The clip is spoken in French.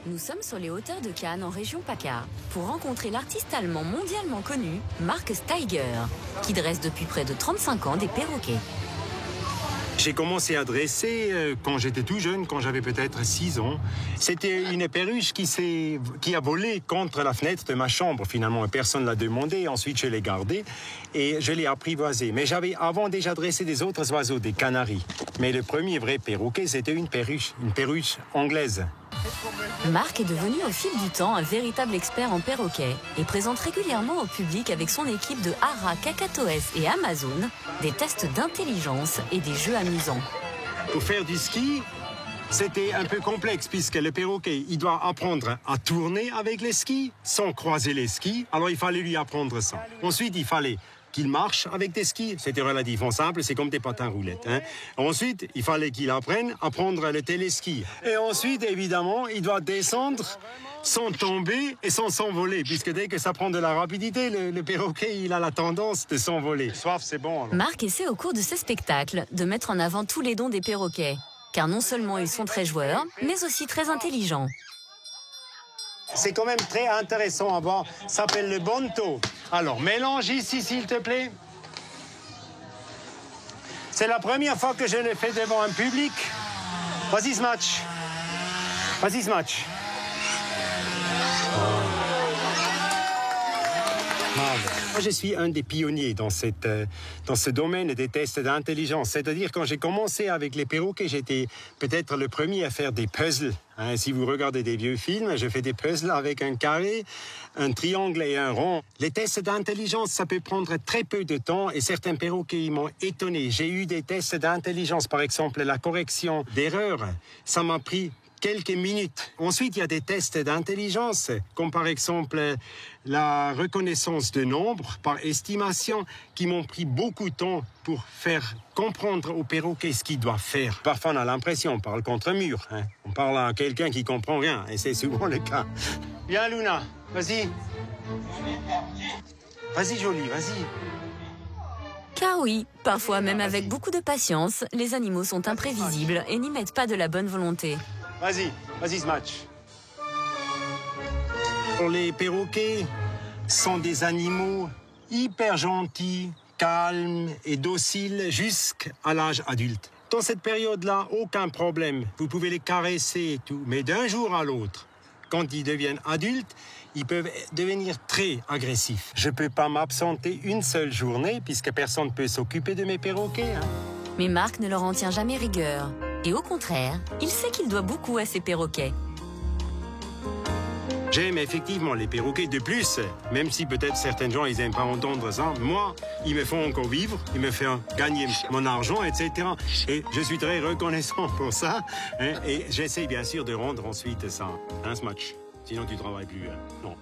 Nous sommes sur les hauteurs de Cannes, en région PACA, pour rencontrer l'artiste allemand mondialement connu, Mark Steiger, qui dresse depuis près de 35 ans des perroquets. J'ai commencé à dresser quand j'étais tout jeune, quand j'avais peut-être 6 ans. C'était une perruche qui a volé contre la fenêtre de ma chambre, finalement. Personne ne l'a demandé. Ensuite, je l'ai gardée et je l'ai apprivoisée. Mais j'avais avant déjà dressé des autres oiseaux, des canaris. Mais le premier vrai perroquet, c'était une perruche anglaise. Mark est devenu au fil du temps un véritable expert en perroquets et présente régulièrement au public avec son équipe de Ara, Cacatoès et Amazon des tests d'intelligence et des jeux amusants. Pour faire du ski, c'était un peu complexe puisque le perroquet, il doit apprendre à tourner avec les skis sans croiser les skis. Alors il fallait lui apprendre ça. Ensuite, il fallait qu'il marche avec des skis. C'était relativement simple, c'est comme des patins roulettes. Ensuite, il fallait qu'il apprenne à prendre le téléski. Et ensuite, évidemment, il doit descendre sans tomber et sans s'envoler, puisque dès que ça prend de la rapidité, le perroquet, il a la tendance de s'envoler. Soif, c'est bon. Alors. Mark essaie au cours de ses spectacles de mettre en avant tous les dons des perroquets, car non seulement ils sont très joueurs, mais aussi très intelligents. C'est quand même très intéressant à voir. Ça s'appelle le bonto. Alors, mélange ici, s'il te plaît. C'est la première fois que je le fais devant un public. Vas-y, ce match. Vas-y, ce match. Moi, je suis un des pionniers dans ce domaine des tests d'intelligence. C'est-à-dire, quand j'ai commencé avec les perroquets, j'étais peut-être le premier à faire des puzzles. Si vous regardez des vieux films, je fais des puzzles avec un carré, un triangle et un rond. Les tests d'intelligence, ça peut prendre très peu de temps et certains perroquets ils m'ont étonné. J'ai eu des tests d'intelligence, par exemple la correction d'erreurs. Ça m'a pris quelques minutes. Ensuite, il y a des tests d'intelligence, comme par exemple la reconnaissance de nombres par estimation, qui m'ont pris beaucoup de temps pour faire comprendre au perroquet ce qu'il doit faire. Parfois, on a l'impression, on parle contre mur. On parle à quelqu'un qui comprend rien, et c'est souvent le cas. Viens, Luna, vas-y. Vas-y, jolie, vas-y. Car oui, parfois même avec beaucoup de patience, les animaux sont imprévisibles et n'y mettent pas de la bonne volonté. Vas-y, ce match. Les perroquets sont des animaux hyper gentils, calmes et dociles jusqu'à l'âge adulte. Dans cette période-là, aucun problème. Vous pouvez les caresser et tout. Mais d'un jour à l'autre, quand ils deviennent adultes, ils peuvent devenir très agressifs. Je ne peux pas m'absenter une seule journée puisque personne ne peut s'occuper de mes perroquets. Mais Mark ne leur en tient jamais rigueur. Et au contraire, il sait qu'il doit beaucoup à ses perroquets. J'aime effectivement les perroquets. De plus, même si peut-être certains gens ils n'aiment pas entendre ça, moi, ils me font encore vivre, ils me font gagner mon argent, etc. Et je suis très reconnaissant pour ça. Et j'essaie bien sûr de rendre ensuite ça, ce match. Sinon tu ne travailles plus. Non.